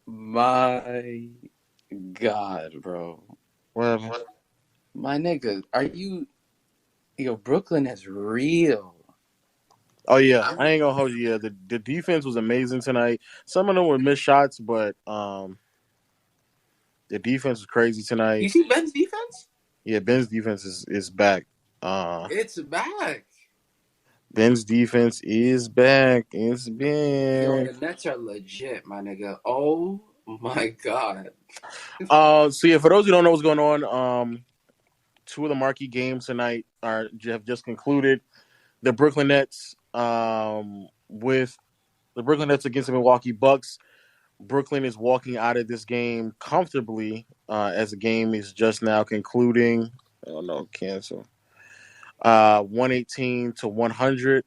My God, bro. Whatever. My nigga, are you... Yo, Brooklyn is real. Oh yeah, I'm... I ain't gonna hold you. Yeah, the defense was amazing tonight. Some of them were missed shots, but the defense was crazy You tonight. see Ben's defense? Yeah, Ben's defense is back. Uh, It's back. Ben's defense is back. It's Yo, back. the Nets are legit, my nigga. Oh my God. So yeah, for those who don't know what's going on, two of the marquee games tonight have just concluded. The Brooklyn Nets, with the Brooklyn Nets against the Milwaukee Bucks. Brooklyn is walking out of this game comfortably, as the game is just now concluding. Oh no, cancel. 118 to 100.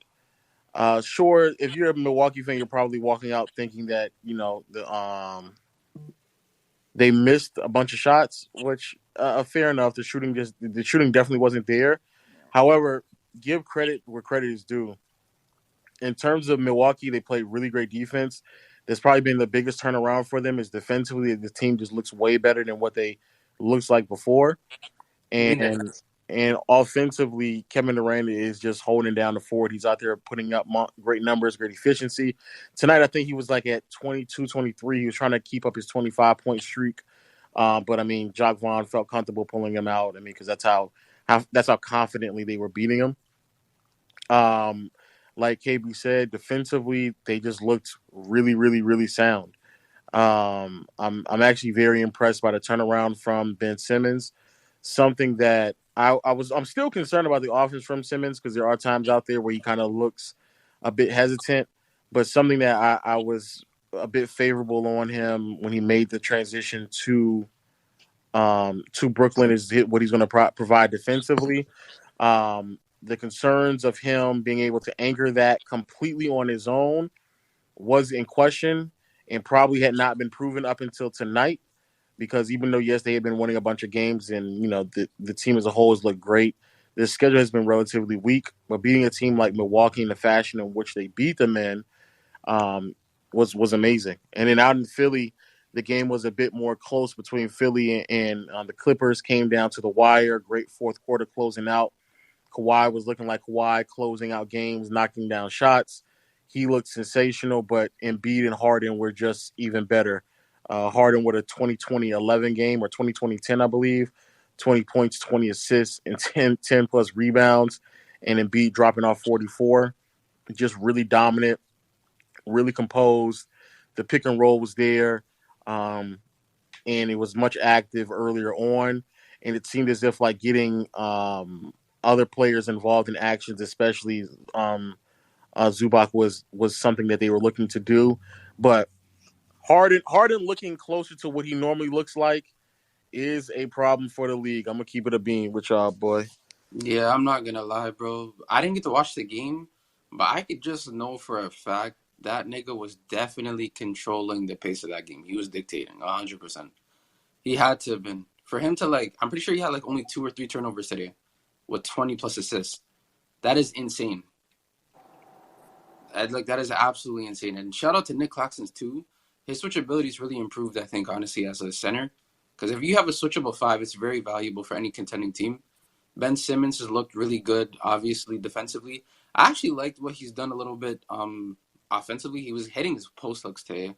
Sure, if you're a Milwaukee fan, you're probably walking out thinking that they missed a bunch of shots, which fair enough. The shooting definitely wasn't there. However, give credit where credit is due. In terms of Milwaukee, they played really great defense. That's probably been the biggest turnaround for them. Is defensively, the team just looks way better than what they looks like before, You mean the and offensively, Kevin Durant is just holding down the fort. He's out there putting up great numbers, great efficiency. Tonight, I think he was like at 22, 23. He was trying to keep up his 25-point streak. But I mean, Jacques Vaughn felt comfortable pulling him out. I mean, because that's how confidently they were beating him. Um, like KB said, defensively they just looked really, really, really sound. I'm actually very impressed by the turnaround from Ben Simmons. Something that I'm still concerned about the offense from Simmons because there are times out there where he kind of looks a bit hesitant, but something that I was a bit favorable on him when he made the transition to Brooklyn is what he's going to provide defensively. The concerns of him being able to anchor that completely on his own was in question and probably had not been proven up until tonight. Because even though yes they had been winning a bunch of games and the team as a whole has looked great, their schedule has been relatively weak. But beating a team like Milwaukee in the fashion in which they beat them in um, was amazing. And then out in Philly, the game was a bit more close between Philly and the Clippers. Came down to the wire. Great fourth quarter closing out. Kawhi was looking like Kawhi, closing out games, knocking down shots. He looked sensational, but Embiid and Harden were just even better. Harden with a 2020-11 game or 2020-10, I believe. 20 points, 20 assists, and 10 plus rebounds. And Embiid dropping off 44. Just really dominant, really composed. The pick and roll was there, and it was much active earlier on. And it seemed as if like getting other players involved in actions, especially Zubac, was something that they were looking to do. But Harden looking closer to what he normally looks like is a problem for the league. I'm gonna keep it a bean with y'all, boy. Yeah, I'm not gonna lie, bro. I didn't get to watch the game, but I could just know for a fact that nigga was definitely controlling the pace of that game. He was dictating 100%. He had to have been. For him to I'm pretty sure he had like only 2 or 3 turnovers today with 20 plus assists. That is insane. That is absolutely insane. And shout out to Nick Claxton too. His switchability is really improved, I think, honestly, as a center. Because if you have a switchable five, it's very valuable for any contending team. Ben Simmons has looked really good, obviously, defensively. I actually liked what he's done a little bit offensively. He was hitting his post looks today,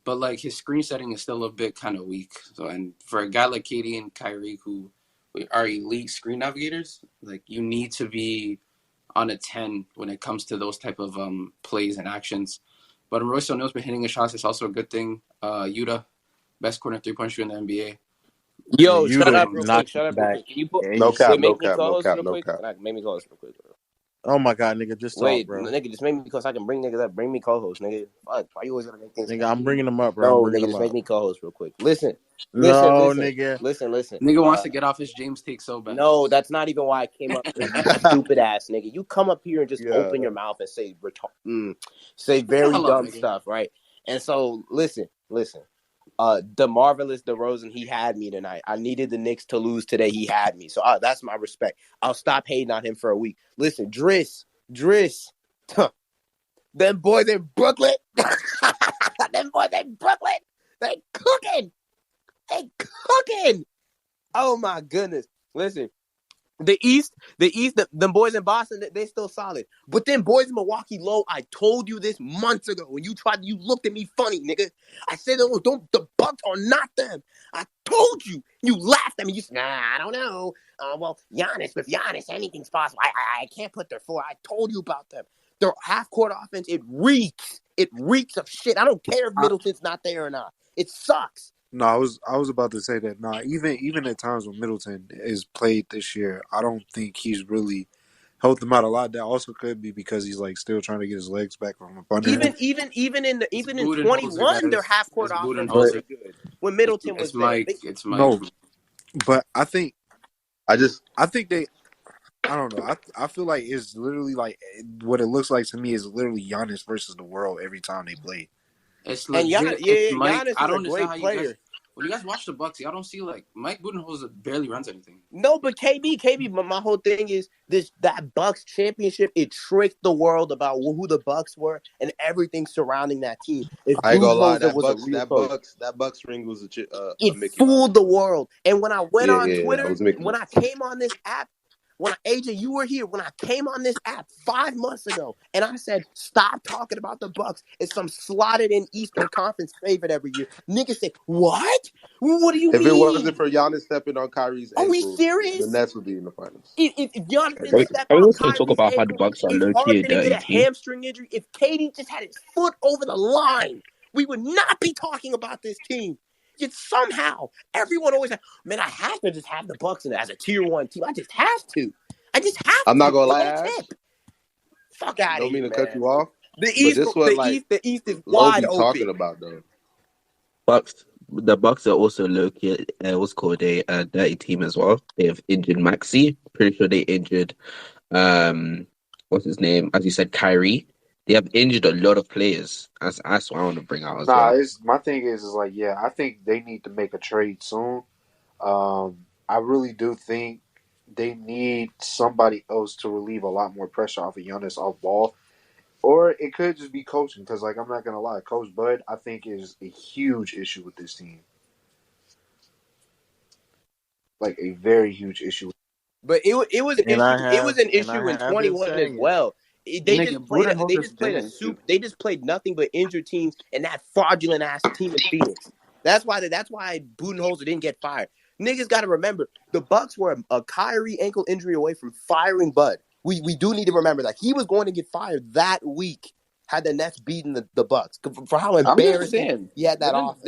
but his screen setting is still a bit kind of weak. So, and for a guy like Katie and Kyrie who are elite screen navigators, you need to be on a 10 when it comes to those type of plays and actions. But Royce O'Neal's been hitting his shots. It's also a good thing. Yuta, best corner 3-point shooter in the NBA. Yeah, Yo, shut Yuta up real quick. knocking Shut up real back quick. Can you put No ace. cap, wait? no Make me cap, no co-host cap, real no quick. cap. Make me co-host real quick, bro. Oh my god, nigga, just talk, Wait, bro. nigga, just make me because I can bring niggas up. Bring me co-host, nigga. Fuck, why you always gotta make things Nigga, I'm complicated? bringing them up, bro. I'm No, bringing nigga, them just make up. me co-host real quick. Listen. No, nigga. Listen. Nigga wants to get off his James take so bad. No, that's not even why I came up here. You stupid ass nigga. You come up here and just Yeah. open your mouth and say What the very hell up, dumb nigga? stuff, right? And so listen. The marvelous DeRozan, he had me tonight. I needed the Knicks to lose today. He had me. So that's my respect. I'll stop hating on him for a week. Listen, Driss, them boys in Brooklyn. They cooking. They cooking. Oh my goodness. Listen. The East, the boys in Boston, they still solid. But then boys in Milwaukee low, I told you this months ago when you looked at me funny, nigga. I said, oh, the Bucks are not them. I told you. You laughed at me. You said, nah, I don't know. Well, with Giannis, anything's possible. I can't put their four. I told you about them. Their half-court offense, it reeks. It reeks of shit. I don't care if Middleton's not there or not. It sucks. No, I was about to say that. Nah, even at times when Middleton is played this year, I don't think he's really helped them out a lot. That also could be because he's like still trying to get his legs back from up under him. Even in 21, their half court offense was good. When Middleton was there, it's Mike. No, but I think they. I don't know. I feel like it's literally like what it looks like to me is literally Giannis versus the world every time they play. It's legit. And Giannis is a great player. When you guys watch the Bucks, y'all don't see like Mike Budenholzer barely runs anything. No, but KB. But my whole thing is that Bucks championship. It tricked the world about who the Bucks were and everything surrounding that team. I ain't gonna lie, that Bucks ring was it fooled the world. And when I went on Twitter, when I came on this app. AJ, you were here when I came on this app 5 months ago, and I said, stop talking about the Bucks. It's some slotted in Eastern Conference favorite every year. Niggas say, what? What do you mean? If it wasn't for Giannis stepping on Kyrie's ankle, are we serious? the Nets would be in the finals. If Giannis didn't step on Kyrie's talk about ankle, how the Bucks are if low-key Harden a didn't dirty get a team. hamstring injury, if KD just had his foot over the line, we would not be talking about this team. Yet somehow, everyone always said, man, I have to just have the Bucks as a tier 1 team. I just have to. I'm not gonna lie, Ash. Fuck out of here. Don't mean to cut you off. The East is wide open. Talking about though. The Bucks are also low-key, what's called a dirty team as well. They have injured Maxey. Pretty sure they injured, what's his name? As you said, Kyrie. They have injured a lot of players. That's what I want to bring out as well. My thing is like, yeah, I think they need to make a trade soon. I really do think they need somebody else to relieve a lot more pressure off of Giannis off ball. Or it could just be coaching, because, like, I'm not going to lie, Coach Bud, I think, is a huge issue with this team. Like, a very huge issue. But it was an issue in 21 as well. They just played nothing but injured teams and that fraudulent ass team in Phoenix. That's why Budenholzer didn't get fired. Niggas got to remember, the Bucks were a Kyrie ankle injury away from firing Bud. We do need to remember that. He was going to get fired that week had the Nets beaten the Bucks. For how embarrassing he had that off.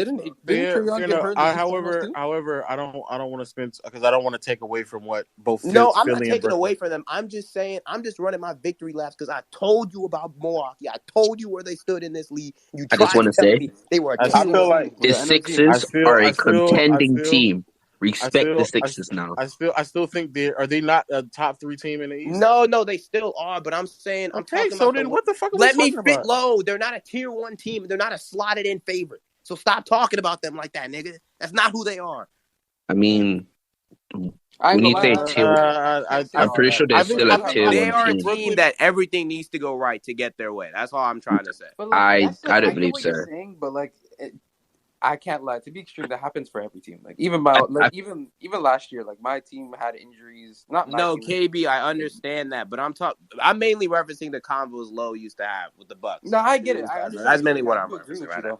However, I don't want to spend, because I don't want to take away from what both I'm not taking away from them. I'm just saying, I'm just running my victory laps because I told you about Milwaukee. I told you where they stood in this league. I just want to say they were. I feel like the Sixers are a contending team. Respect the Sixers now. I still think are they not a top 3 team in the East? No, they still are. But I'm saying, what the fuck? Let me fit low. They're not a tier 1 team. They're not a slotted in favorite. So stop talking about them like that, nigga. That's not who they are. I mean, when you say tier, I'm pretty sure they're still a tier 1 team. They are a team that everything needs to go right to get their way. That's all I'm trying to say. But like, I don't believe so. Saying, but like. I can't lie. To be extreme, that happens for every team. Like even even last year, like my team had injuries. KB, I understand that, but I'm mainly referencing the combos Low used to have with the Bucks. No, I get it. I understand. That's mainly what I'm referencing right now.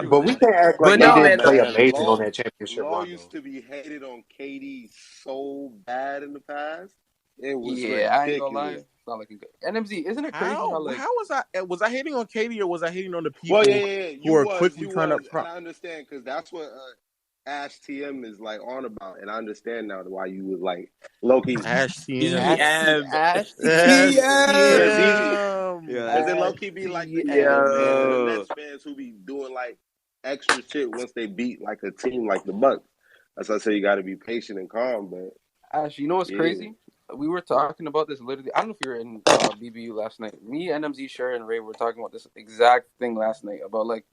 But we can't act like they didn't play amazing on that championship Low run. used to be hated on KD so bad in the past. It was I ain't gonna lie. It's not looking good. NMZ, isn't it crazy how was I hating on KD or was I hating on the people who are quickly trying to? I understand, because that's what Ash TM is like on about, and I understand now why you was like low-key Ash TM. Ash TM. Because it low-key be like the Nets fans who be doing like extra shit once they beat like a team like the Bucks. That's why I say you got to be patient and calm. But Ash, you know what's crazy? We were talking about this literally. I don't know if you were in BBU last night. Me, NMZ, Sher, and Ray were talking about this exact thing last night about like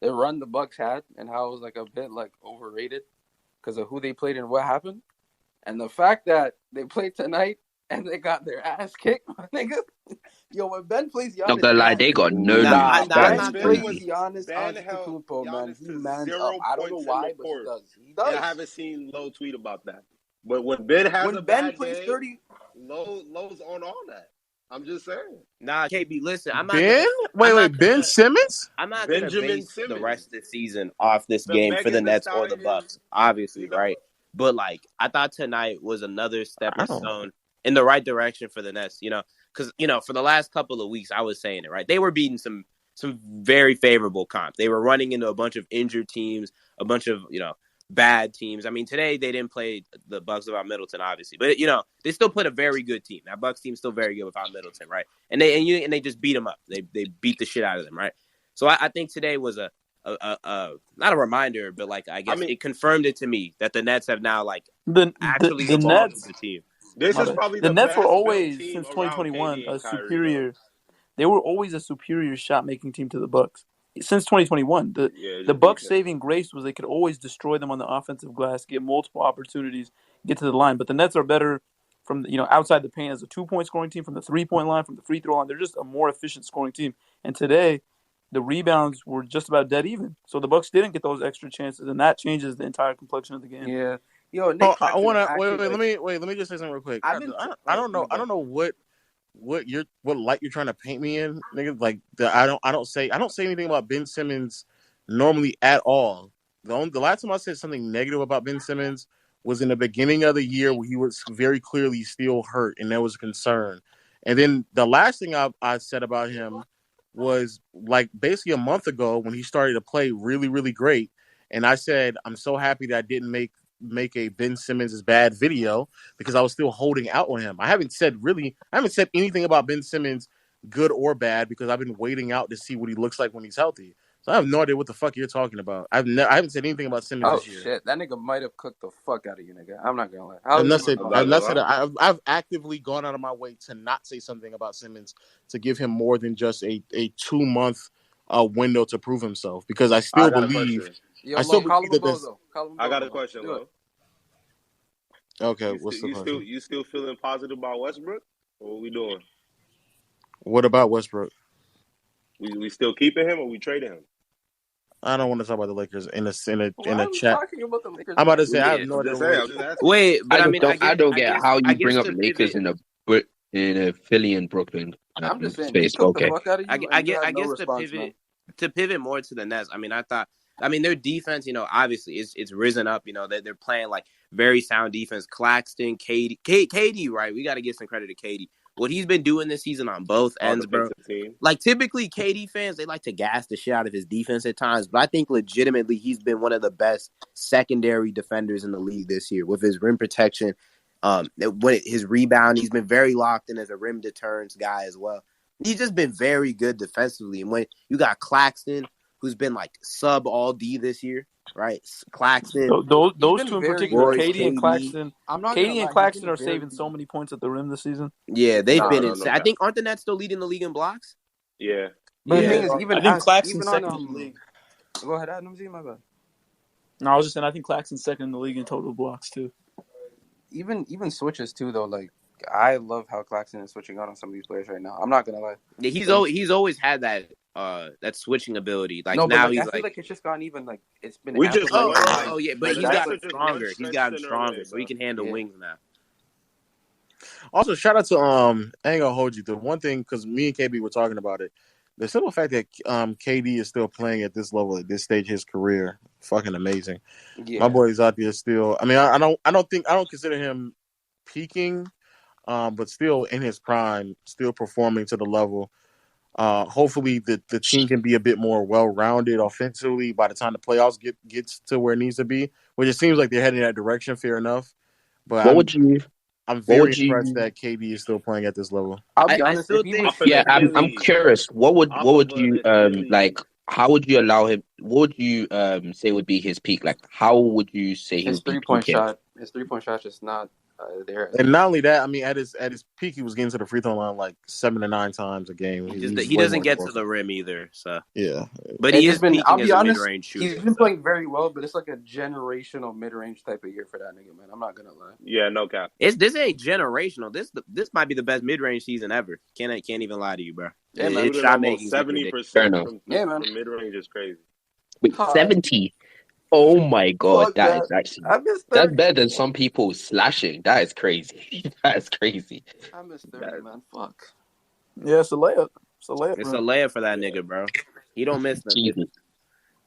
the run the Bucks had and how it was like a bit like overrated because of who they played and what happened. And the fact that they played tonight and they got their ass kicked, my nigga. Yo, when Ben plays Giannis, Not gonna lie, they got no Nah, lose. nah, That I'm is not Ben crazy. plays crazy. Giannis Ben held Antetokounmpo, man. Giannis He to mans 0 up. I don't know points in why, the but he fourth. does. He And I does. haven't seen Lowe tweet about that. But when Ben has When a Ben bad plays game, 30, Lowe's on all that. I'm just saying. Nah, KB, listen, I'm not Ben? gonna Ben Simmons? I'm not gonna Benjamin base the Simmons, rest of the season off this the game for the Megan Thee Nets or the Stallion, Bucks, obviously, you know? right? But like, I thought tonight was another I stepping don't. stone in the right direction for the Nets. Because for the last couple of weeks, I was saying it right. They were beating some very favorable comp. They were running into a bunch of injured teams, a bunch of bad teams. I mean, today they didn't play the Bucks without Middleton, obviously, but they still put a very good team. That Bucks team's still very good without Middleton, right? And they just beat them up. They beat the shit out of them, right? So I think today was a not a reminder, but like I guess it confirmed it to me that the Nets have now actually the evolved as Nets. a team. This My is bad. probably The the Nets were best built always team since around 2021 KD a and Kyrie, superior. They were always a superior shot making team to the Bucks. Since 2021, the Bucks' saving grace was they could always destroy them on the offensive glass, get multiple opportunities, get to the line. But the Nets are better from outside the paint as a 2-point scoring team, from the 3-point line, from the free throw line. They're just a more efficient scoring team. And today, the rebounds were just about dead even. So the Bucks didn't get those extra chances, and that changes the entire complexion of the game. yeah. Yo, Nick Oh, I Claxton want is to actually Let me just say something real quick. I've been. I don't know. I don't know what light you're trying to paint me in, nigga. Like I don't say anything about Ben Simmons normally at all. The last time I said something negative about Ben Simmons was in the beginning of the year where he was very clearly still hurt, and there was concern. And then the last thing I said about him was like basically a month ago when he started to play really, really great. And I said, I'm so happy that I didn't make a Ben Simmons is bad video because I was still holding out on him. I haven't said anything about Ben Simmons, good or bad, because I've been waiting out to see what he looks like when he's healthy. So I have no idea what the fuck you're talking about. I haven't said anything about Simmons this year. Shit, that nigga might have cooked the fuck out of you, nigga. I'm not gonna lie. I've actively gone out of my way to not say something about Simmons to give him more than just a 2-month window to prove himself, because I still believe. I still believe that this. I got a question, Lo. Okay, what's the question? You still feeling positive about Westbrook? Or what we doing? What about Westbrook? We still keeping him or we trading him? I don't want to talk about the Lakers in a chat. Talking about the Lakers, I'm about to say I have no idea. Wait, but I don't get how you bring up to Lakers pivot- in a Philly and Brooklyn I'm just saying, space. he took Okay, the fuck out of you. I guess to pivot more to the Nets. I mean, their defense, obviously it's risen up. They're playing like very sound defense. Claxton, KD, right? We got to give some credit to KD. What he's been doing this season on both ends, bro. Like typically KD fans, they like to gas the shit out of his defense at times, but I think legitimately he's been one of the best secondary defenders in the league this year with his rim protection. His rebound, he's been very locked in as a rim deterrence guy as well. He's just been very good defensively. And when you got Claxton, who's been like sub all D this year, right? Claxton. Those two in particular, KD and Claxton. KD and Claxton are saving so many points at the rim this season. Yeah, they've been insane. I think aren't the Nets still leading the league in blocks? Yeah. But the thing is, I think Claxton's second in the league. Go ahead, Adam. See my bad. No, I was just saying I think Claxton's second in the league in total blocks too. Even switches too, though. Like I love how Claxton is switching on some of these players right now. I'm not gonna lie. Yeah, he's always had that switching ability. Like now he's I feel like it's just gone even like it's been. But he's gotten stronger. He's gotten stronger, so he can handle wings now. Also, shout out to I ain't gonna hold you. The one thing, because me and KB were talking about it, the simple fact that KD is still playing at this level at this stage of his career, fucking amazing. Yeah. My boy's out there still. I mean, I don't consider him peaking, but still in his prime, still performing to the level. Hopefully the team can be a bit more well-rounded offensively by the time the playoffs gets to where it needs to be, which it seems like they're heading in that direction. Fair enough, but I'm very impressed that KD is still playing at this level. I'll be honest. I'm curious. What would you like? How would you allow him? What would you say would be his peak? Like, how would you say his 3-point shot? His 3-point shot is not And not only that, I mean, at his peak, he was getting to the free throw line like 7 to 9 times a game. He doesn't get to the rim either. So yeah, but he is peaking as a mid-range shooter. He's been playing very well, but it's like a generational mid-range type of year for that nigga, man. I'm not gonna lie. Yeah, no cap. This ain't generational. This might be the best mid-range season ever. Can't even lie to you, bro. Yeah, man. Shot making 70% from mid-range is crazy. Wait, 70. Oh my god, that is actually that's better than some people slashing. That is crazy. That is crazy. I miss 30, man. Fuck. Yeah, it's a layup. It's a layup for that nigga, bro. He don't miss them. Jesus.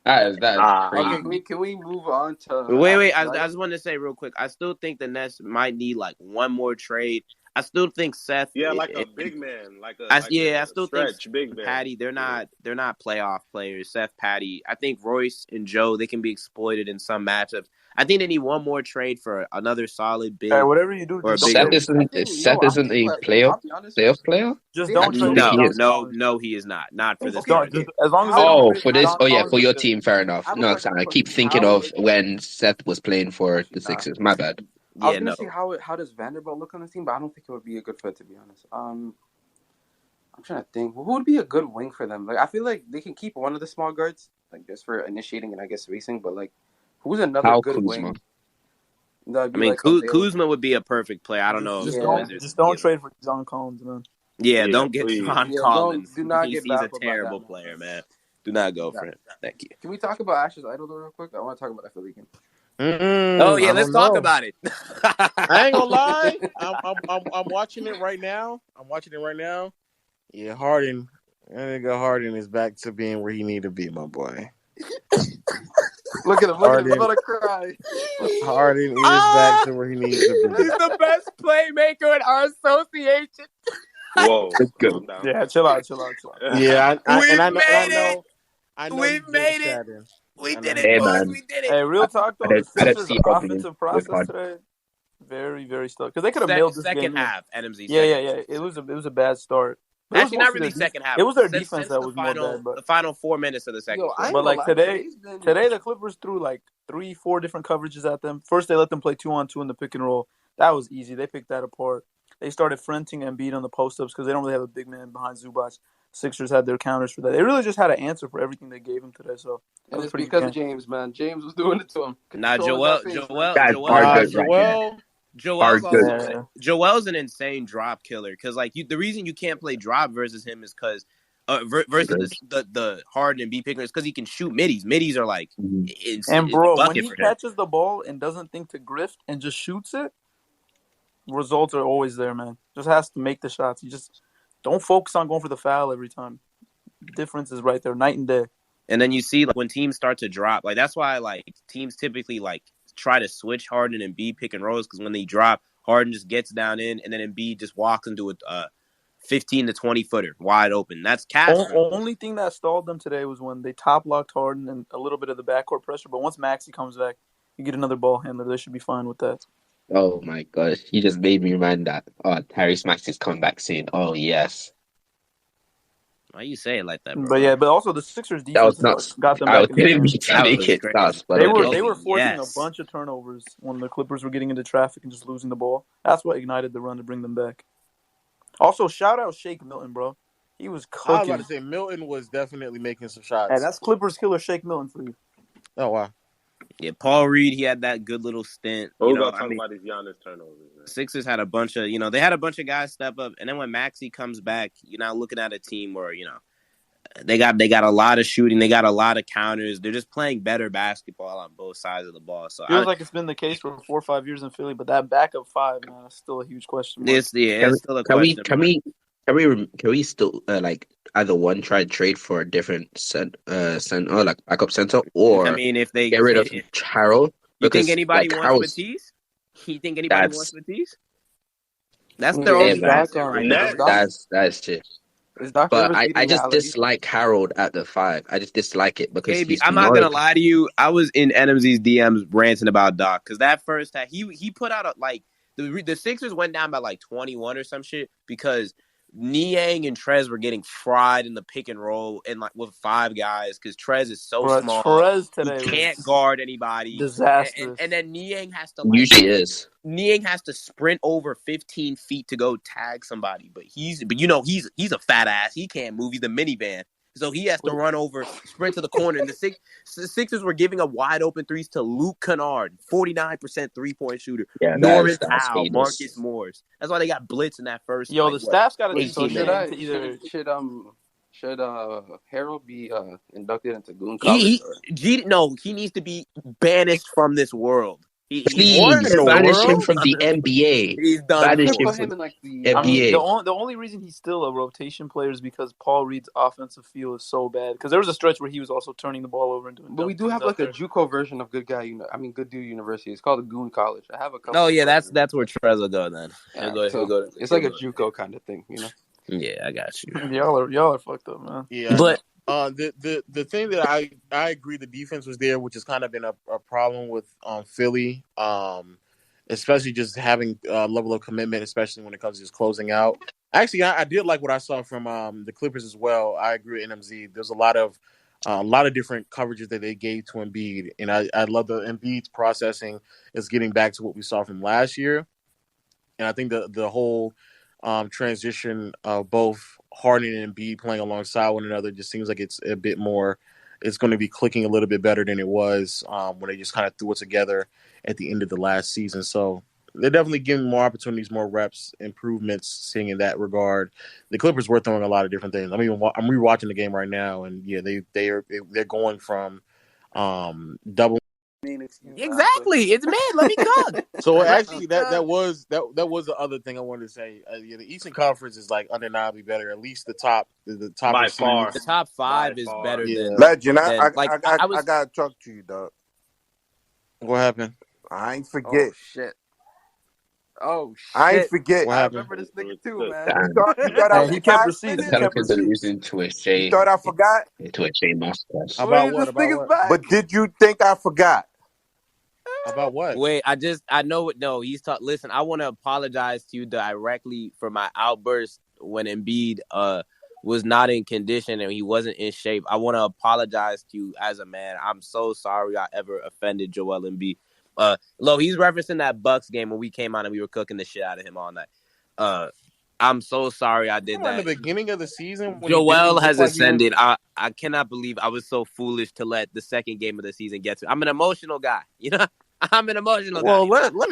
That is crazy. Okay, can we move on to? Wait. I just wanted to say real quick. I still think the Nets might need like one more trade. I still think Seth. Yeah, like a big man, I still think big man. Patty. They're not playoff players. Seth, Patty. I think Royce and Joe. They can be exploited in some matchups. I think they need one more trade for another solid big. Hey, whatever you do, Seth isn't a playoff player. Just don't trade. No, he is not. Not for this. As long as for this. Oh yeah, for your team. Fair enough. No, I keep thinking of when Seth was playing for the Sixers. My bad. I was gonna see how does Vanderbilt look on this team, but I don't think it would be a good fit, to be honest. I'm trying to think who would be a good wing for them. Like I feel like they can keep one of the small guards, like just for initiating and I guess spacing. But like, who's another good Kuzma. wing? I mean, Kuzma would be a perfect player. I don't know. Just don't trade for John Collins, man. Yeah, don't get John Collins. Do not he's a terrible player, man. Do not go for him. Thank you. Can we talk about Ash's idol though, real quick? I want to talk about that Philly game. Oh yeah, let's talk about it. I ain't gonna lie, I'm watching it right now. Yeah, Harden. That nigga Harden is back to being where he need to be, my boy. Look at him. I'm gonna cry. Harden is back to where he needs to be. He's the best playmaker in our association. Whoa, good. Yeah, chill out. Yeah, I know. We've made it. We did it, hey, boys. man. We did it. Hey, real talk though. The Sixers' see offensive process today, very, very slow. Because they could have nailed this second game. half. NMZ. Yeah. It was a bad start. Actually, not really second half. It was their defense that was more bad. But the final 4 minutes of the second. But like today the Clippers threw like 3-4 different coverages at them. First, they let them play 2-on-2 in the pick and roll. That was easy. They picked that apart. They started fronting Embiid on the post-ups because they don't really have a big man behind Zubac. Sixers had their counters for that. They really just had an answer for everything they gave him today. So and it's because of James, man. James was doing it to him. Nah, Joel's an insane drop killer because like the reason you can't play drop versus him is because versus the Harden and B picker is because he can shoot middies. Middies are like insane. And bro, when he catches the ball and doesn't think to grift and just shoots it, results are always there, man. Just has to make the shots. You just don't focus on going for the foul every time. The difference is right there, night and day. And then you see like when teams start to drop, like that's why like teams typically like try to switch Harden and Embiid pick and rolls because when they drop, Harden just gets down in and then Embiid just walks into a 15 to 20 footer wide open. That's only thing that stalled them today was when they top locked Harden and a little bit of the backcourt pressure. But once Maxey comes back, you get another ball handler. They should be fine with that. Oh my gosh, you just made me remind that. Oh, Tyrese Maxey's coming back soon. Oh yes. Why you say it like that, bro? But yeah, but also the Sixers defense got them back. They were forcing a bunch of turnovers when the Clippers were getting into traffic and just losing the ball. That's what ignited the run to bring them back. Also, shout out Shake Milton, bro. He was cooking. I was about to say Milton was definitely making some shots. Hey, that's Clippers killer Shake Milton for you. Oh wow. Yeah, Paul Reed, he had that good little stint. Talking about his Giannis turnovers. Man. Sixers had a bunch of, they had a bunch of guys step up, and then when Maxey comes back, you're not looking at a team where, they got a lot of shooting, they got a lot of counters. They're just playing better basketball on both sides of the ball. So feels like it's been the case for 4 or 5 years in Philly, but that backup five, man, is still a huge question mark. It's still a question mark. Can we still either one try to trade for a different center, like backup center, or if they get rid of Harold? You think anybody wants Matisse? You think anybody wants Matisse? That's their only answer right now. That's true. But I just dislike Harold at the 5. I just dislike it because I'm not gonna lie to you. I was in NMZ's DMs ranting about Doc because that first half he put out the Sixers went down by like 21 or some shit because Niang and Trez were getting fried in the pick and roll and like with 5 guys because Trez is so small. Trez today he can't guard anybody. Disastrous. And then Niang has to Usually is. Niang has to sprint over 15 feet to go tag somebody, but he's a fat ass. He can't move. He's a minivan. So he has to run over, sprint to the corner. And the Sixers were giving up wide open threes to Luke Kennard, 49% 3-point shooter. Yeah, Norris that's Howe, heinous. Marcus Morris. That's why they got blitz in that first. Yo, the staff's got to be so 18 should Harold be inducted into Goon College? He needs to be banished from this world. Please banish him from the NBA. He's done. Banish him from like the NBA. The only reason he's still a rotation player is because Paul Reed's offensive feel is so bad. Because there was a stretch where he was also turning the ball over and doing. But we do have like a JUCO version of Good Dude University. It's called the Goon College. I have a couple. Oh yeah, that's where Trez will go then. It's like a JUCO kind of thing, you know. Yeah, I got you. Y'all are fucked up, man. Yeah, but the thing that I agree the defense was there, which has kind of been a problem with Philly, especially just having a level of commitment, especially when it comes to just closing out. Actually, I did like what I saw from the Clippers as well. I agree with NMZ. There's a lot of different coverages that they gave to Embiid, and I love the Embiid's processing is getting back to what we saw from last year, and I think the whole transition of both Harden and Embiid playing alongside one another just seems like it's a bit more. It's going to be clicking a little bit better than it was when they just kind of threw it together at the end of the last season. So they're definitely giving more opportunities, more reps, improvements, seeing in that regard. The Clippers were throwing a lot of different things. I mean, I'm rewatching the game right now, and yeah, they're going from double. Exactly, it's man. Let me cook. So actually, that was the other thing I wanted to say. The Eastern Conference is like undeniably better. At least the top by far. The top 5 is better than Legend. I gotta talk to you, dog. What happened? I ain't forget. Oh shit! I ain't forget. What happened? I remember this nigga too, man. You thought I He kept proceeding. The Pelicans are losing to a Shea. You thought I forgot? To a Shea masterclass. About what? But did you think I forgot? About what? Wait, I know it. No, listen, I want to apologize to you directly for my outburst when Embiid was not in condition and he wasn't in shape. I want to apologize to you as a man. I'm so sorry I ever offended Joel Embiid. Lo, he's referencing that Bucks game when we came on and we were cooking the shit out of him all night. I'm so sorry I did that. In the beginning of the season, Joel has ascended. I cannot believe I was so foolish to let the second game of the season get to. I'm an emotional guy, you know. I'm an emotional guy. Well, let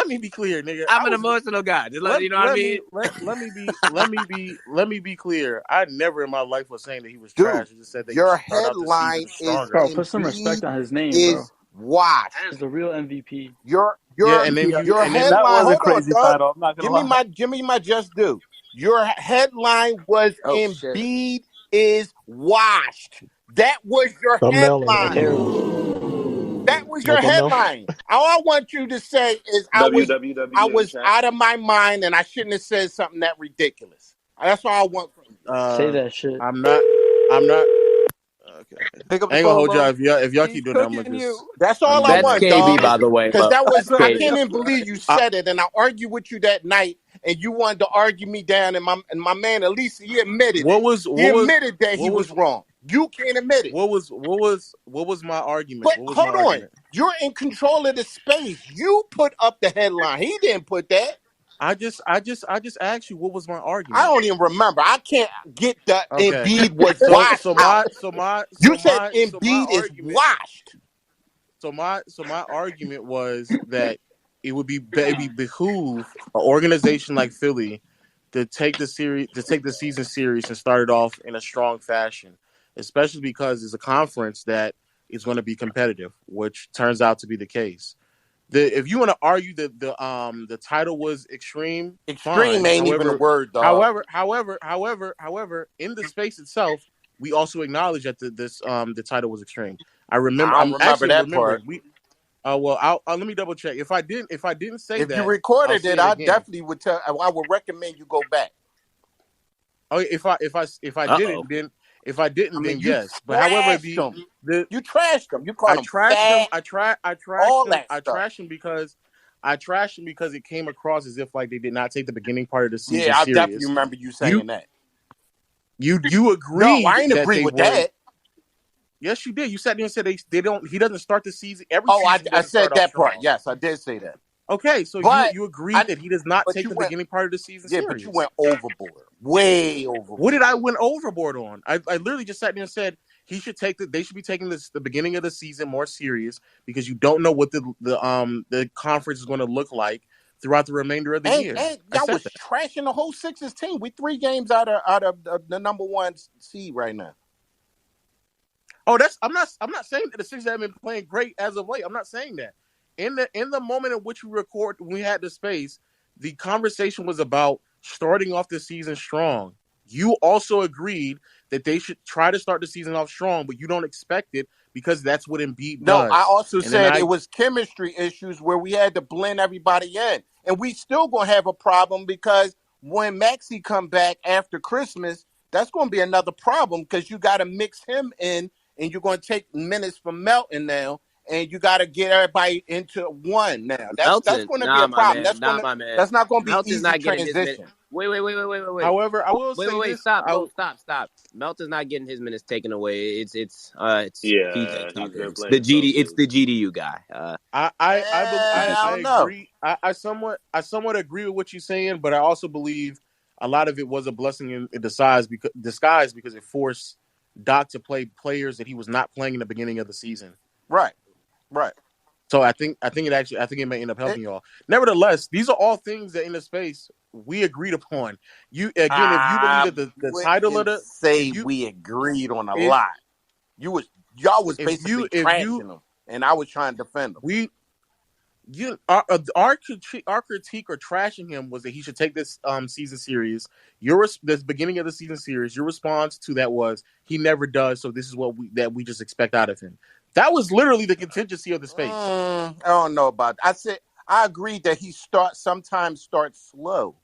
me be clear, nigga. I'm an emotional guy. Just you know what I mean. Let me be clear. I never in my life was saying that he was Dude, trash. I just said that your headline is bro. Put some respect on his name, bro. Watch. He's the real MVP. Your headline. That was a crazy title. I'm not gonna lie. Give me my just due. Your headline was Embiid is washed. That was your headline. That was your headline. All I want you to say is I was out of my mind and I shouldn't have said something that ridiculous. That's all I want from you. Say that shit. I'm not. Okay. Pick up the I ain't phone, gonna hold y'all if y'all keep doing that. I'm gonna just. That's all I want, KB, dog. by the way, because that was. I KB. can't even believe you said it, and I argued with you that night, and you wanted to argue me down, and my man, at least he admitted. He admitted that he was wrong. You can't admit it. What was my argument? But hold on, you're in control of the space. You put up the headline. He didn't put that. I just asked you what was my argument. I don't even remember. I can't get the Embiid was washed out. You said Embiid is washed. So my argument was that it would behoove an organization like Philly to take the season serious and start it off in a strong fashion, especially because it's a conference that is going to be competitive, which turns out to be the case. If you want to argue that the title was extreme fine. Ain't even a word, dog. However, in the space itself, we also acknowledge that the title was extreme. I remember. I remember that part. Well, let me double check. If I didn't say if that, you recorded it, I definitely would tell. I would recommend you go back. Oh, if I didn't, then. If I didn't, then yes. But however, you trashed him. You called him fat. I trashed him because I trashed him because it came across as if like they did not take the beginning part of the season I serious. definitely remember you saying that. You agreed? No, I ain't agree with that. Yes, you did. You sat there and said they don't. He doesn't start the season every. I said that part. Yes, I did say that. Okay, so you agreed that he does not take the beginning part of the season serious. But you went overboard, way overboard. What did I went overboard on? I literally just sat there and said he should take they should be taking the beginning of the season more serious because you don't know what the conference is going to look like throughout the remainder of the year. And y'all was trashing the whole Sixers team. We 3 games out of the number 1 seed right now. Oh, I'm not saying that the Sixers have been playing great as of late. I'm not saying that. In the moment in which we had the space, the conversation was about starting off the season strong. You also agreed that they should try to start the season off strong, but you don't expect it because that's what Embiid does. No, I also said it was chemistry issues where we had to blend everybody in. And we still going to have a problem because when Maxey come back after Christmas, that's going to be another problem because you got to mix him in and you're going to take minutes from Melton now. And you got to get everybody into one now. That's going to be a problem. That's not going to be Melton's easy transition. Wait. However, I will say wait, this. Stop. Melton's not getting his minutes taken away. It's he's the GDU guy. I agree. I somewhat agree with what you're saying, but I also believe a lot of it was a blessing in disguise because it forced Doc to play players that he was not playing in the beginning of the season. Right. So I think it may end up helping y'all. Nevertheless, these are all things that in the space we agreed upon. If you believe that the title of we agreed on a lot. Y'all was basically trashing them, and I was trying to defend them. Our critique or trashing him was that he should take this season serious. This beginning of the season series, your response to that was he never does. So this is what we just expect out of him. That was literally the contingency of the space. I don't know about that. I said I agreed that he sometimes starts slow.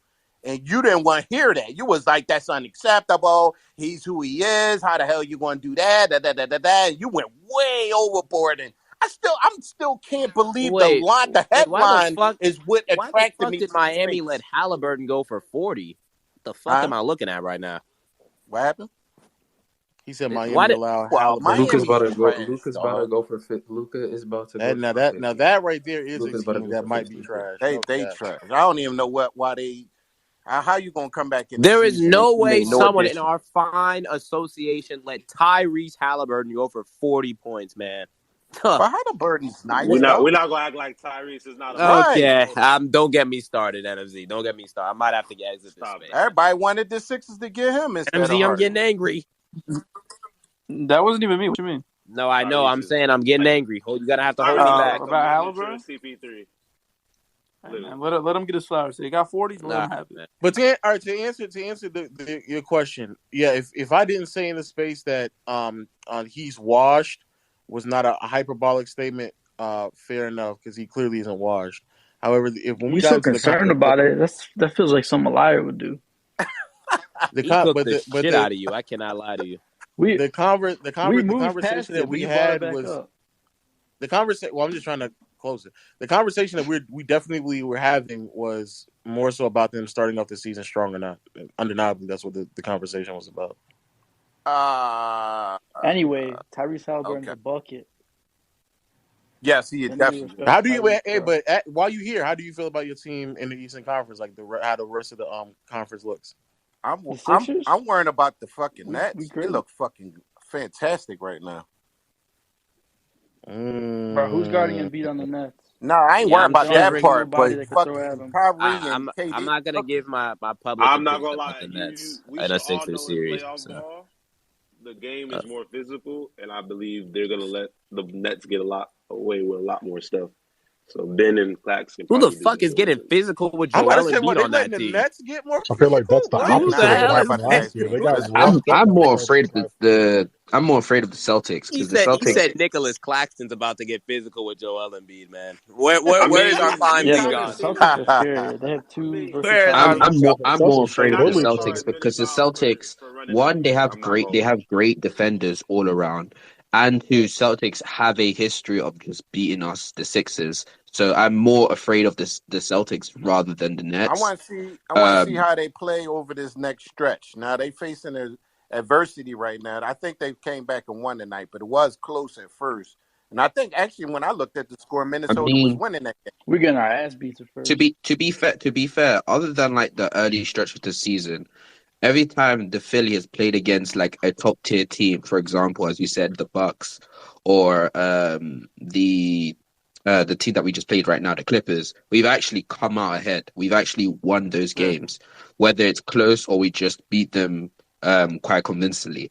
And you didn't want to hear that. You was like, that's unacceptable. He's who he is. How the hell you going to do that? You went way overboard. And I still can't believe the headline is what attracted me. Why the fuck did Miami let Halliburton go for 40? What the fuck am I looking at right now? What happened? He said Miami allowed Halliburton. Luka's about to go for fit. Luka is about to go. Now that right there is a team that might be trash. They trash. I don't even know why they. How you gonna come back in? There is no way someone in our fine association let Tyrese Halliburton go for 40 points, man. But Halliburton's nice. We're not gonna act like Tyrese is not. Okay, don't get me started, NFZ. Don't get me started. I might have to exit this space. Everybody wanted the Sixers to get him. NFZ, I'm getting angry. That wasn't even me. What you mean? No, I know. I'm saying I'm getting angry. You gotta have to hold me back. About Halliburton? CP3. Let him get his flowers. So he got 40. Let him have it. But to answer your question, yeah. If I didn't say in the space that he's washed was not a hyperbolic statement, fair enough because he clearly isn't washed. However, when we got so concerned about it, that feels like something a liar would do. The shit out of you. I cannot lie to you. The conversation that we had was the conversation. Well, I'm just trying to close it. The conversation that we definitely were having was more so about them starting off the season strong or not. Undeniably, that's what the conversation was about. Anyway, Tyrese Halliburton's a bucket. Yes, he is definitely. How do you? While you here, how do you feel about your team in the Eastern Conference? Like how the rest of the conference looks. I'm worrying about the fucking Nets. They look fucking fantastic right now. Bro, who's guarding Embiid on the Nets? No, I ain't worried about that part. But fucking Kyrie I'm not gonna give my public. I'm not gonna lie. The Nets we in a should all know series. Ball, the game is more physical, and I believe they're gonna let the Nets get away with a lot more stuff. So Ben and Claxton. Who the fuck is getting physical with Joel Embiid on that team? Nets get more I feel like that's the opposite. I'm more afraid of I'm more afraid of the Celtics. He said Nicholas Claxton's about to get physical with Joel Embiid, man. Where is our fine thing gone? Celtics are scary. They have two. I'm more afraid of the Celtics because the Celtics, one, they have great defenders all around. And two, Celtics have a history of just beating us, the Sixers. So I'm more afraid of the Celtics rather than the Nets. I want to see how they play over this next stretch. Now they facing adversity right now. I think they came back and won tonight, but it was close at first. And I think actually when I looked at the score, Minnesota was winning that game. We're getting our ass beat at first. To be fair, other than like the early stretch of the season, every time the Philly has played against like a top tier team, for example, as you said, the Bucks, or the team that we just played right now, the Clippers, we've actually come out ahead. We've actually won those games, whether it's close or we just beat them quite convincingly.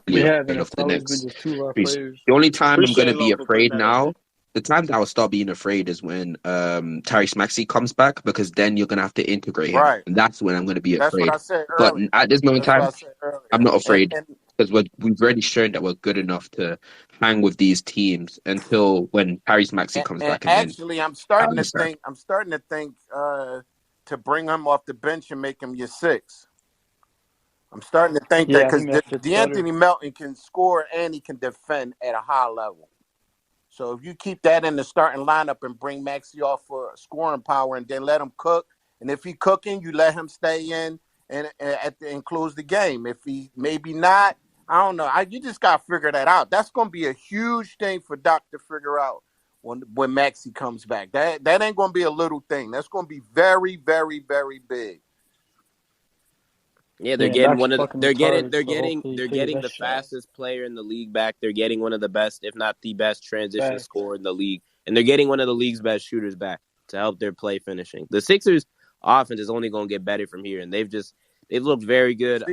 We have, and it's always been just two of our players. The only time I'm going to be afraid now, the time that I'll start being afraid is when Tyrese Maxey comes back, because then you're going to have to integrate him. Right. And that's when I'm going to be afraid. That's what I said but earlier. at this moment in time, I'm not afraid, because we've already shown that we're good enough to hang with these teams until when Tyrese Maxey comes back. Actually, I'm starting to think to bring him off the bench and make him your 6. I'm starting to think that because DeAnthony Melton can score and he can defend at a high level. So if you keep that in the starting lineup and bring Maxey off for scoring power and then let him cook, and if he cooking, you let him stay in and close the game. If he maybe not, I don't know. You just got to figure that out. That's going to be a huge thing for Doc to figure out when Maxey comes back. That ain't going to be a little thing. That's going to be very, very, very big. Yeah, they're getting the fastest player in the league back. They're getting one of the best, if not the best, transition scorer in the league, and they're getting one of the league's best shooters back to help their play finishing. The Sixers' offense is only going to get better from here, and they've looked very good.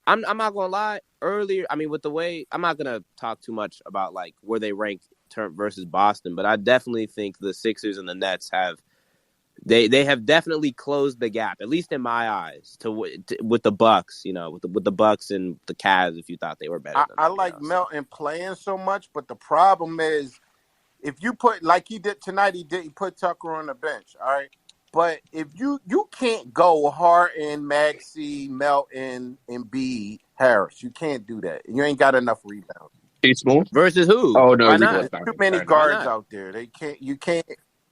I'm not going to lie. Earlier, I mean, with the way, I'm not going to talk too much about like where they rank versus Boston, but I definitely think the Sixers and the Nets have. They have definitely closed the gap, at least in my eyes, with the Bucks. You know, with the Bucks and the Cavs. If you thought they were better, I like Melton playing so much, but the problem is, if you put like he did tonight, he put Tucker on the bench. All right, but if you can't go Harden, Maxey, Melton, Embiid, Harris, you can't do that. You ain't got enough rebounds. Too small versus who? Oh no, why not? Too many guards out there. You can't.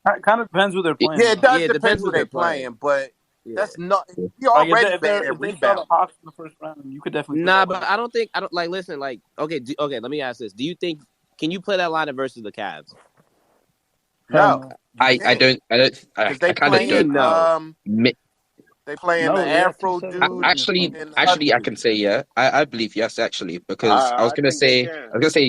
It kind of depends who they're playing. Yeah, it does depend who they're playing, but that's not. He already bad at rebound. In the first round, you could definitely. But I don't like. Listen, like, okay. Let me ask this: do you think can you play that lineup versus the Cavs? No, I kind of don't know. They playing the Afro dude. Actually, I can say yeah. I believe yes, actually, because I was gonna say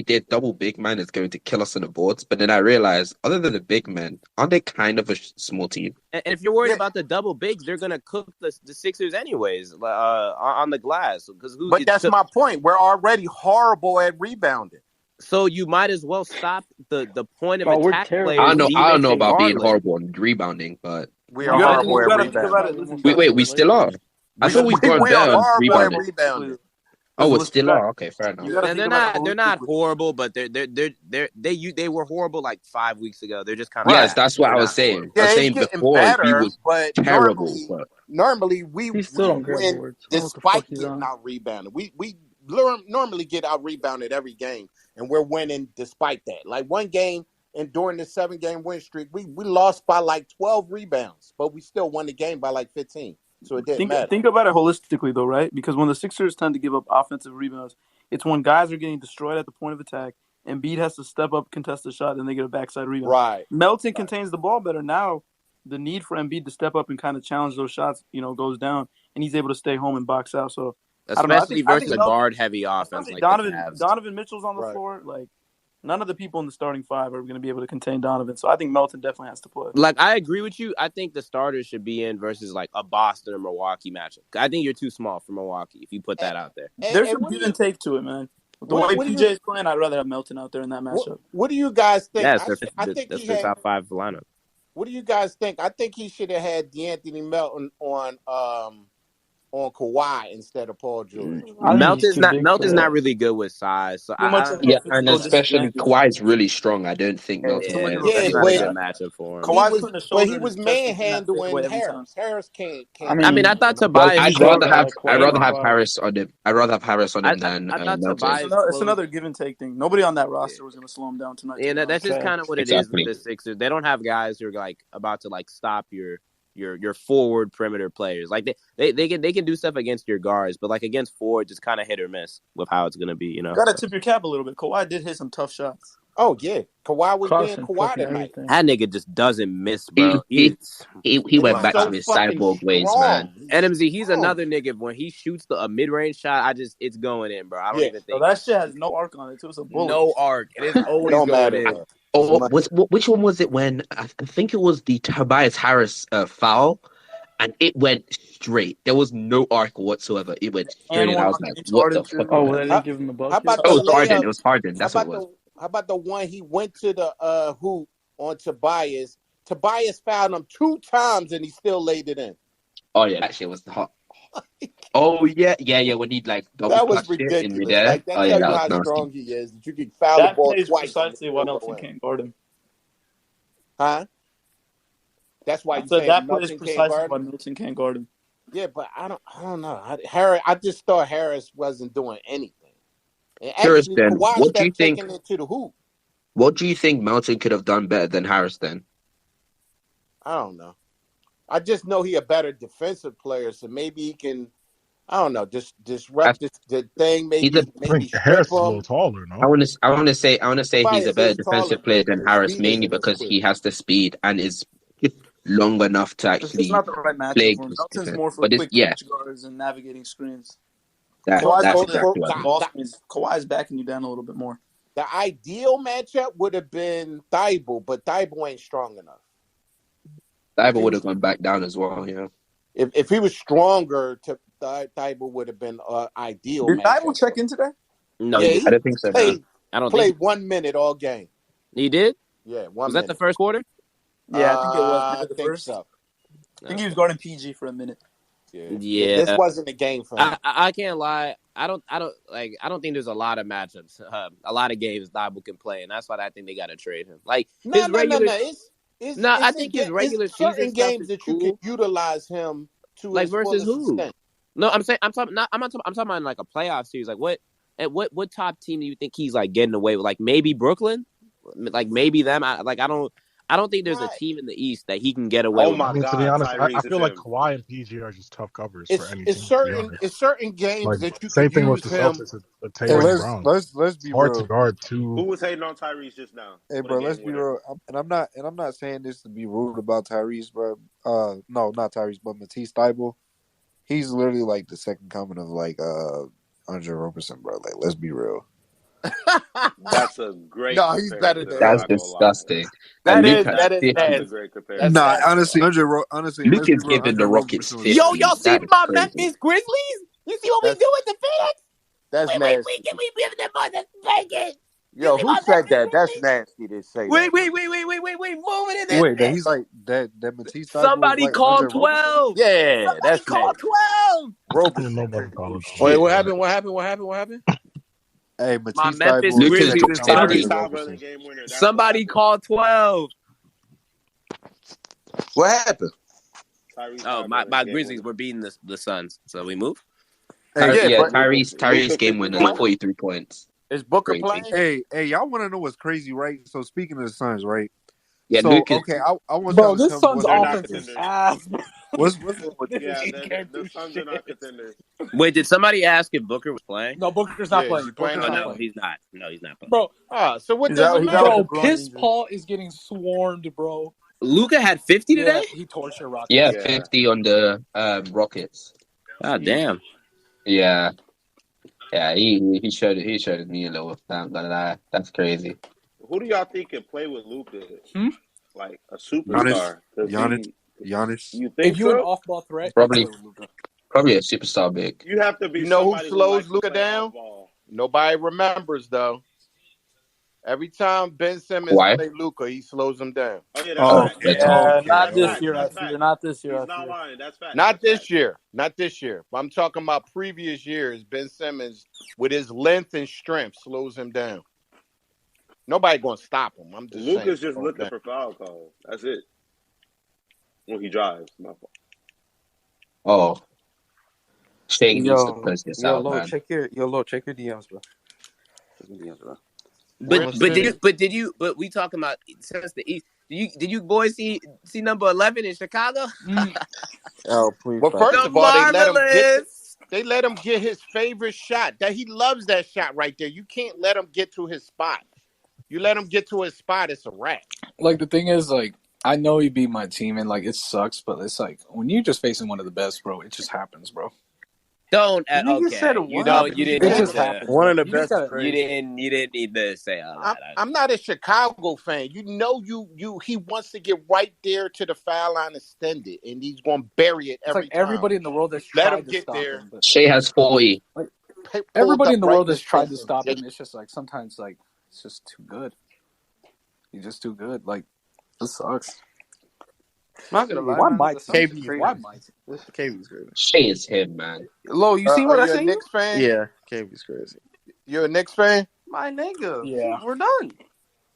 their double big man is going to kill us on the boards, but then I realized other than the big men, aren't they kind of a small team? And if you're worried about the double bigs, they're gonna cook the Sixers anyways on the glass. But that's my point. We're already horrible at rebounding. So you might as well stop the point of attack players. I don't know about being horrible on rebounding, but we are horrible at rebounding. Wait, we still are. I thought we've gone down rebounding. Oh, we still are. Okay, fair enough. And they're not horrible, but they were horrible like 5 weeks ago. They're just kind of that's what I was saying. I was saying before he was terrible. Normally we win despite getting out rebounded. We normally get out rebounded every game, and we're winning despite that. Like one game, and during the 7-game win streak, we lost by like 12 rebounds, but we still won the game by like 15. So it didn't matter. Think about it holistically, though, right? Because when the Sixers tend to give up offensive rebounds, it's when guys are getting destroyed at the point of attack, and Embiid has to step up, contest the shot, and they get a backside rebound. Right. Melton contains the ball better. Now the need for Embiid to step up and kind of challenge those shots, goes down, and he's able to stay home and box out. So especially versus a guard-heavy offense like Donovan Mitchell's on the floor. Like, none of the people in the starting 5 are going to be able to contain Donovan. So I think Melton definitely has to play. Like, I agree with you. I think the starters should be in versus like a Boston or Milwaukee matchup. I think you're too small for Milwaukee if you put that out there. There's some give and take to it, man. The way PJ's playing, I'd rather have Melton out there in that matchup. What do you guys think? Yes, that's the top 5 lineup. What do you guys think? I think he should have had DeAnthony Melton on on Kawhi instead of Paul George. I think he's too big for Melton's that. not really good with size. So Too much of a Yeah, and physical especially disadvantage. Kawhi's really strong. I don't think Melton too much of a that's physical not a but good disadvantage. matchup for him. Kawhi's putting a shoulder he in was his chest and that manhandling fadeaway every time. Harris. Harris can't. I I mean, I thought Well, Tobias. I'd showed rather that have like Kawhi. Harris on him. I'd rather have Harris on him than I thought Melton. Tobias. It's another give and take thing. Nobody on that roster was going to slow him down tonight. And that's just kind of what it is with Exactly. the Sixers. They don't have guys who are like about to like stop your forward perimeter players. Like they can do stuff against your guards, but like against forwards, it's kind of hit or miss with how it's gonna be. You know, Got to tip your cap a little bit. Kawhi did hit some tough shots. Oh yeah, Kawhi was Crossing, being Kawhi fucking tonight. everything. that nigga just doesn't miss, bro. He went He's back so to his fucking cyborg ways, strong. man. NMZ, he's strong. another nigga. When he shoots a mid range shot, it's going in, bro. I don't even So think that shit has no arc on it. Too. It's a bullet. no arc. It is always Don't going matter. in. Bro. Oh, which one was it when I think it was the Tobias Harris foul, and it went straight. There was no arc whatsoever. It went straight, and I was like, "What the fuck?" Oh, well, they didn't give him the bucket. How about Oh, the it was Harden. layup? It was Harden. That's what it was. How about the one he went to the hoop on Tobias? Tobias fouled him 2 times and he still laid it in. Oh yeah, that shit was hot. Oh yeah. When he like double That was clutched it in ridiculous. midair. Like that Oh yeah, tells that you was how nasty. strong he is. That you can foul the That ball plays twice. precisely why and Melton win. can't guard him. Huh? That's why you So say that plays Melton can't precisely guard why him? Melton can't guard him. Yeah, but I don't know. I just thought Harris wasn't doing anything. And Curious actually, then, Kawhi what do you kept think? taking it to the hoop. What do you think Melton could have done better than Harris then? I don't know. I just know he a better defensive player, so maybe he can. I don't know. Just disrupt the thing. Maybe Harris strip is a little him. taller, no? I want to say he's a Tobias better is taller, defensive player than his Harris, speed mainly isn't as because quick. he has the speed and is long enough to It's just actually not the right play matchup for him. good Melton's defense. more for But quick catch guards and navigating screens. that's Kawhi's exactly what I mean. ball screens. Kawhi's backing you down a little bit more. The ideal matchup would have been Thibault, but Thibault ain't strong enough. Thibault would have gone back down as well, yeah. If he was stronger, Thibault would have been ideal. Did matchup. Thibault check in today? No, Yeah, I don't think so. No. I don't played think 1 minute all game. he did. Yeah, 1 Was minute. that the first quarter? Yeah, I think it was. I The think first. so. I think he was guarding PG for a minute. Yeah. This wasn't a game for him. I can't lie. I don't think there's a lot of matchups, a lot of games Thibault can play, and that's why I think they got to trade him. Like his regular. I think his regular season certain stuff games is that cool. you can utilize him to Like his versus fullest who? extent. No, I'm talking about like a playoff series. Like what top team do you think he's like getting away with? Like maybe Brooklyn, like maybe them. I don't think there's a team in the East that he can get away with. I mean, to be honest, I feel like Kawhi and PG are just tough covers for any team. It's certain games like, that you same can thing with use the him. Celtics and Tatum Brown. Let's be it's hard real. to guard two. Who was hating on Tyrese just now? Hey, bro, let's be real. And I'm not saying this to be rude about Tyrese, bro. No, not Tyrese, but Matisse Thybulle. He's literally like the second coming of like Andre Roberson, bro. Like, let's be real. That's a great. No, he's better than That's him. disgusting. That And is That's a nasty. great comparison. Nah, honestly, honestly, Luke let's be is real, giving the Andre Rockets Roberson was- 50. Y'all see That is my crazy. Memphis Grizzlies? You see what we do with the Phoenix? That's We nasty. give them on the Vegas. Yo, who said that? That's nasty to say. Wait, that. moving in there. Wait, that he's like that Matisse Thybulle Somebody was like called Andre Roberson? 12. Yeah, Somebody that's called nasty. 12. Roberson. Nobody called it. Wait, what happened? Hey, My Matisse Memphis Thybulle. Lucas Grizzlies took is 50. sorry. Tyrese Halliburton game winner. That's Somebody called 12. What happened? Tyrese Oh, Halliburton my game Grizzlies winner. were beating the Suns. So we move. Hey, but Tyrese game winner, 43 points. is Booker Crazy. playing? Hey, y'all want to know what's crazy, right? So speaking of the Suns, right? Yeah, So Lucas. okay, I want Bro, y'all to this tell me Suns what's offense contenders. is ass. Bro. What's Yeah, the Suns are not contenders. Wait, did somebody ask if Booker was playing? No, Booker's not Yeah, playing. he's playing Booker's Oh, not no, playing. he's not. No, he's not playing. Bro, So what He's does out- it he's matter? out. Bro, groin Piss injury. Paul is getting swarmed, bro. Luka had 50 Yeah, today? he tortured Rockets. Yeah, Yeah. 50 on the Rockets. God damn. Yeah. Yeah, he showed me a little. I'm gonna lie. That's crazy. Who do y'all think can play with Luka? Like a Giannis. superstar? 'Cause Giannis. You think If you're an so? off-ball threat, Probably you play with Luka. a superstar big. You have to be. You know who somebody slows likes to Luka play down? off-ball. Nobody remembers though. Every time Ben Simmons Why? play Luka, he slows him down. Oh yeah, that's Oh, fact. That's Yeah, Okay. not this Fact. year. I That's fear. fact. Not this year. He's I not fear. lying. That's fact. Not That's this fact. year. Not this year. I'm talking about previous years. Ben Simmons, with his length and strength, slows him down. Nobody gonna stop him. I'm just saying. Luka's just looking for foul calls. That's it. When he drives, my fault. Oh, Shea needs to Yo, close this yo, out, Lo, man. check your DMs, bro. Check your DMs, bro. But we talking about since the East. Did you boys see number 11 in Chicago? Oh, please. Well, first The of all, Marvelous. they let him get his favorite shot. That he loves that shot right there. You can't let him get to his spot. You let him get to his spot, it's a wrap. Like, the thing is, like, I know he beat my team, and, like, it sucks, but it's like, when you're just facing one of the best, bro, it just happens, bro. Don't. Nigga Okay. said You what? don't. You didn't. It need just to- happens. One of the You best. just gotta- You didn't need to say all that. I'm not a Chicago fan. You know, he wants to get right there to the foul line and send it, and he's gonna bury it It's every like time. everybody in the world has Let tried him to get stop there. him. But Shea has 40. everybody in the world has has tried to stop him. It's just like sometimes, like, it's just too good. He's just too good. Like, this sucks. Not gonna lie, Why man, Mike? the Suns KB is crazy. Why Mike? KB's crazy. Shea is him, man. Lo, you see what are I you a seen? Knicks fan? Yeah, KB's crazy. You're a Knicks fan? My nigga. Yeah. We're done.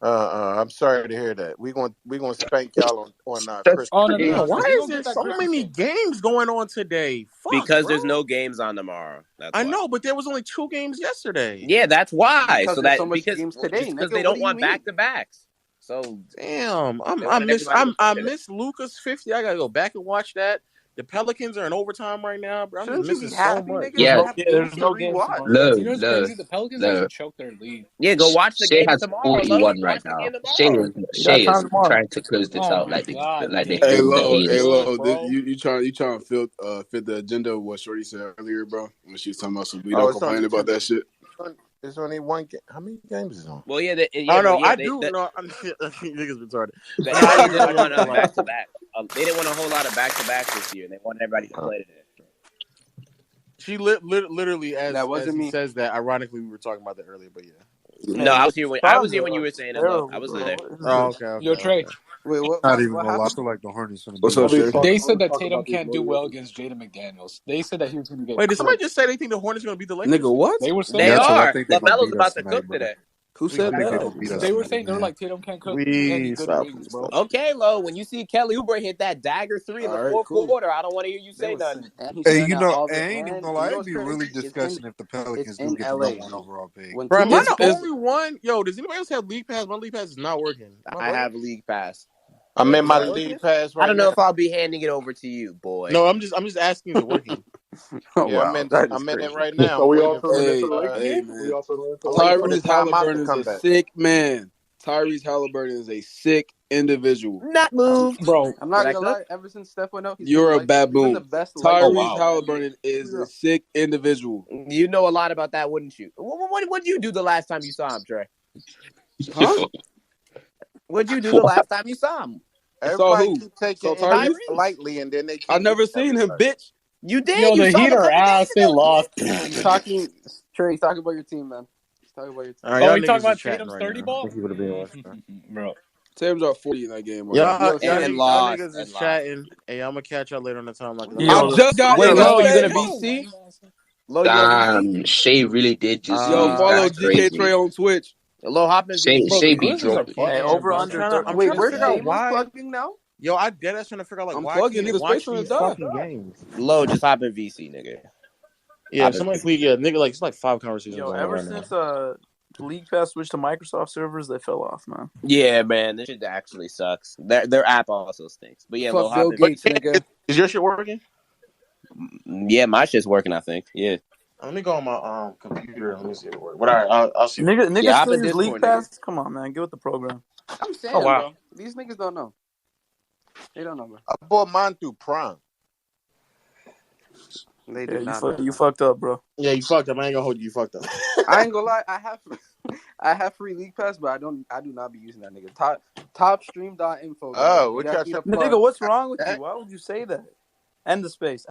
I'm sorry to hear that. We gonna spank y'all on That's- Christmas. Oh no, Damn, no, why we is gonna there get that so Christmas many game. games going on today? Fuck, Because bro. there's no games on tomorrow. That's I why. know, but there was only 2 games yesterday. Yeah, that's why. Because So there's that so much because games today, just because nigga. they what don't do you want mean? back to backs. So Damn, They I wanted miss everybody to I play miss Lucas 50. I gotta go back and watch that. The Pelicans are in overtime right now, bro. I'm just Shouldn't you missing be so happy, much. nigga? Yeah. You have Yeah, there's games to no games rewatch. tomorrow. Low, You know what's low, crazy? The Pelicans low. actually choked their lead. yeah, go watch the Shea game has tomorrow. 41 Watch right the now. game Shea tomorrow. is trying to close this Oh out my like God, they damn. Hey, filmed the Lo, Heat. Bro. you trying to fit the agenda of what Shorty said earlier, bro? When she was talking about some Vito Oh, it's on complaining about that shit. It's only one game. How many games is on? Well, yeah, Oh no, I they, do. The, No, niggas retarded. the I NBA do didn't want like- back to back. They didn't want a whole lot of back to backs this year. They wanted everybody to play today. She literally, as wasn't he me. says that. Ironically, we were talking about that earlier, but yeah. No, I was here when you were saying it. Look, I was there. Oh, okay. Yo, Trey. Wait, what? Not even What gonna lie. I happened? feel like the Hornets gonna What's be up, Shay? They said that Tatum can't do well against Jaden McDaniels. They said that he was going to get. Wait, did somebody cooked. just say they think the Hornets gonna beat the Lakers? Nigga, what? They were saying They That's what I are. think they gonna LaMelo's beat about us to tonight, cook bro. today. Who I said think they that? gonna beat us They were tonight, saying they're man. like Tatum can't cook We any good stop. rings, bro. Okay, Lo. When you see Kelly Oubre hit that dagger 3 in the All right, fourth cool. quarter, I don't want to hear you They say was nothing. saying- and he Hey, turned you out know, all the- I ain't even and gonna you lie. know It'd what's be crazy? really It's disgusting if the Pelicans it's do in get the LA. number 1 overall pick. When Bro, am I it's- the it's- only one? Yo, does anybody else have League Pass? My League Pass is not working. I have League Pass. I'm in my Is it league working? pass right I don't know now. if I'll be handing it over to you, boy. No, I'm just asking. Is it working? Oh, Yeah, wow, that is I'm in it crazy. right now. So we all filling in Hey, for the Lakers? hey, We man. all filling in for the I'm waiting Lakers? for the Tyrese timeout to Halliburton is come a back. sick man. Tyrese Halliburton is a sick individual. Not moved. Bro, I'm not Did I gonna cook? lie. Ever since Steph went out, You're a he's been baboon. the best. Tyrese Halliburton is a sick individual. You know a lot about that, wouldn't you? What did you do the last time you saw him, Trey? Huh? What'd you do the last time you saw him? Everybody who? keep taking Saw Tyrese? it lightly, and then they keep I never seen him, bitch. You did. yo, You the saw Heat him a are couple ass. days They ago. lost. He's talking. Trey, he's talking about your team, man. He's talking about your team. All right, Oh, y'all you talking niggas about is chatting Tatum's right 30 now. ball? I think he would have been watching. Bro. Tatum's up 40 in that game. Right Y'all And lost. niggas is And chatting. Hey, I'm gonna catch y'all later on the time. Like I just got Wait, in Lo, you LA. gonna BC? Lo, you gonna BC? Damn, Shea really did just Yo, use follow that GK crazy. Trey on Twitch. Lo, hop in Shea BC. be Grizzlies are dropping. Hey, fucking over bro. under. I'm thir- trying Wait, to where's figure out James why. plugging now? Yo, I dead ass trying to figure out like I'm why plugging, I can't nigga. watch Space on these the dot. fucking games. Lo, just hop in VC, nigga. Yeah, Hop in somebody VC. please, yeah, nigga, like it's like 5 conversations Yo, going on ever right now. since League Pass switched to Microsoft servers, they fell off, man. Yeah, man, this shit actually sucks. Their app also stinks. But yeah, Lo, Fuck hop Bill in Gates, VC. nigga. Is your shit working? Yeah, my shit's working, I think. Yeah. Let me go on my computer. Let me see if it works. But all right, I'll see. Nigga Yeah, hop still in use League Discord, nigga. Pass? Come on, man. Get with the program. I'm saying, Oh, wow. bro. These niggas don't know. They don't know, bro. I bought mine through Prime. They Yeah, do not know. you fucked up, bro. Yeah, you fucked up. I ain't gonna hold you. You fucked up. I ain't gonna lie. I have free League Pass, but I do not be using that, nigga. Topstream.info. Oh, You what guys y'all need a Nigga, plug. what's wrong with you? Why would you say that? End the space.